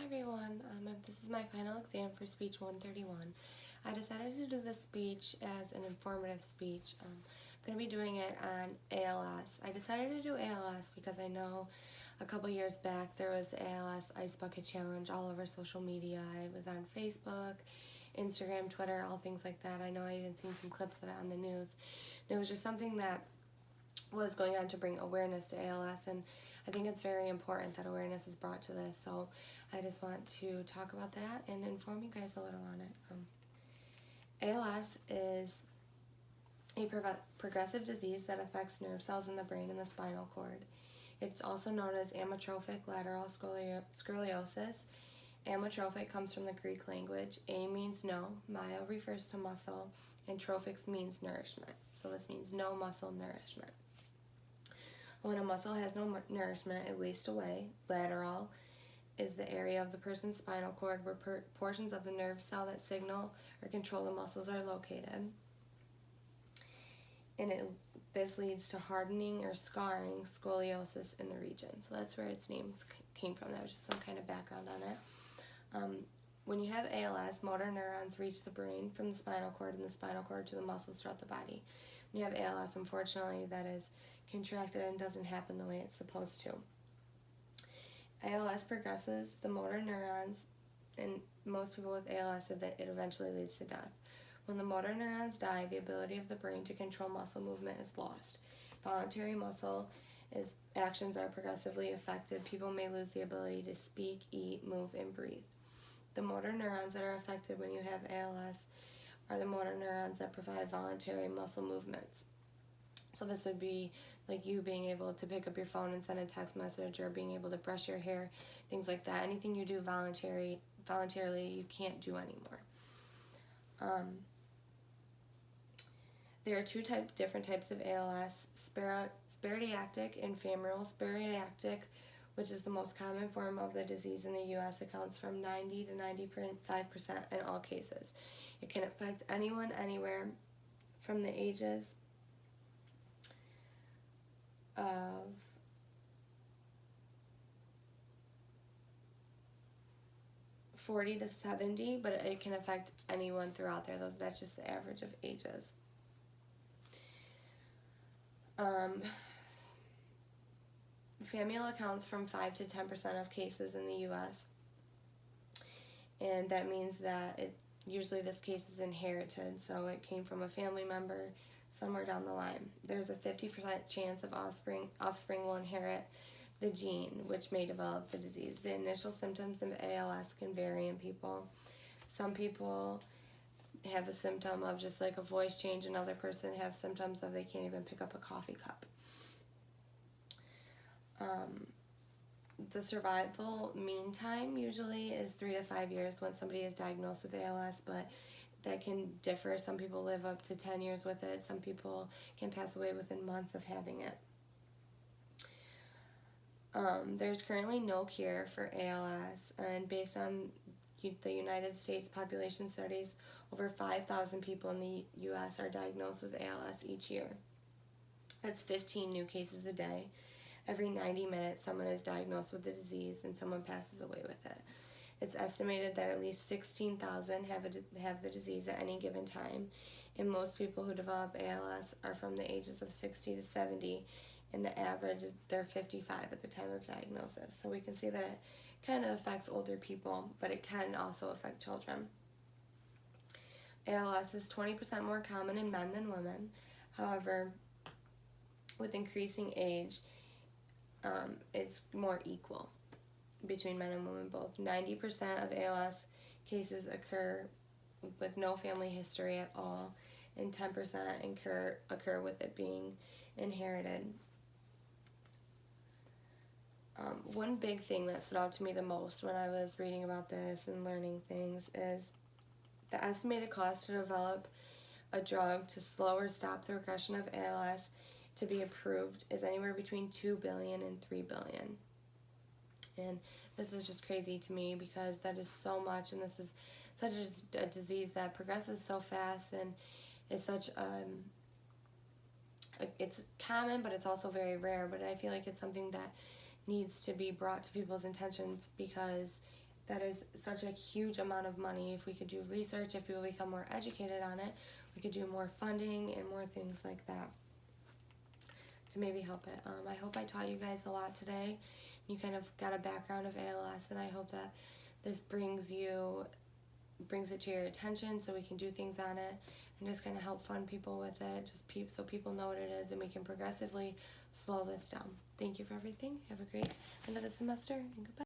everyone. This is my final exam for speech 131. I decided to do this speech as an informative speech. I'm going to be doing it on ALS. I decided to do ALS because I know a couple years back there was the ALS Ice Bucket Challenge all over social media. I was on Facebook, Instagram, Twitter, all things like that. I know I even seen some clips of it on the news. And it was just something that was going on to bring awareness to ALS, and I think it's very important that awareness is brought to this, so I just want to talk about that and inform you guys a little on it. ALS is a progressive disease that affects nerve cells in the brain and the spinal cord. It's also known as amyotrophic lateral sclerosis. Amyotrophic comes from the Greek language. A means no, myo refers to muscle, and trophics means nourishment. So this means no muscle nourishment. When a muscle has no nourishment, it wastes away. Lateral is the area of the person's spinal cord where portions of the nerve cell that signal or control the muscles are located. And this leads to hardening or scarring, scoliosis in the region. So that's where its name came from. That was just some kind of background on it. When you have ALS, motor neurons reach the brain from the spinal cord and the spinal cord to the muscles throughout the body. When you have ALS, unfortunately, that is contracted and doesn't happen the way it's supposed to. ALS progresses the motor neurons, and most people with ALS, it eventually leads to death. When the motor neurons die, the ability of the brain to control muscle movement is lost. Voluntary muscle actions are progressively affected. People may lose the ability to speak, eat, move, and breathe. The motor neurons that are affected when you have ALS are the motor neurons that provide voluntary muscle movements. So this would be like you being able to pick up your phone and send a text message, or being able to brush your hair, things like that. Anything you do voluntarily, you can't do anymore. There are different types of ALS: spartiactic and femoral. Spartiactic, which is the most common form of the disease in the U.S., accounts from 90 to 95% in all cases. It can affect anyone, anywhere, from the ages of 40 to 70, but it can affect anyone throughout there. That's just the average of ages. Familial accounts from 5 to 10% of cases in the U.S., and that means that usually this case is inherited, so it came from a family member somewhere down the line. There's a 50% chance of offspring will inherit the gene, which may develop the disease. The initial symptoms of ALS can vary in people. Some people have a symptom of just like a voice change. Another person has symptoms of they can't even pick up a coffee cup. The survival mean time usually is 3 to 5 years when somebody is diagnosed with ALS, but that can differ. Some people live up to 10 years with it. Some people can pass away within months of having it. There's currently no cure for ALS, and based on the United States population studies, over 5,000 people in the U.S. are diagnosed with ALS each year. That's 15 new cases a day. Every 90 minutes, someone is diagnosed with the disease and someone passes away with it. It's estimated that at least 16,000 have the disease at any given time, and most people who develop ALS are from the ages of 60 to 70, and the average is they're 55 at the time of diagnosis. So we can see that it kind of affects older people, but it can also affect children. ALS is 20% more common in men than women. However, with increasing age, it's more equal between men and women both. 90% of ALS cases occur with no family history at all, and 10% occur with it being inherited. One big thing that stood out to me the most when I was reading about this and learning things is the estimated cost to develop a drug to slow or stop the progression of ALS to be approved is anywhere between $2 billion and $3 billion. And this is just crazy to me because that is so much, and this is such a disease that progresses so fast and is such it's common, but it's also very rare. But I feel like it's something that needs to be brought to people's intentions because that is such a huge amount of money. If we could do research, if people become more educated on it, we could do more funding and more things like that to maybe help it. I hope I taught you guys a lot today. You kind of got a background of ALS, and I hope that this brings it to your attention so we can do things on it and just kind of help fund people with it, just so people know what it is, and we can progressively slow this down. Thank you for everything. Have a great end of the semester, and goodbye.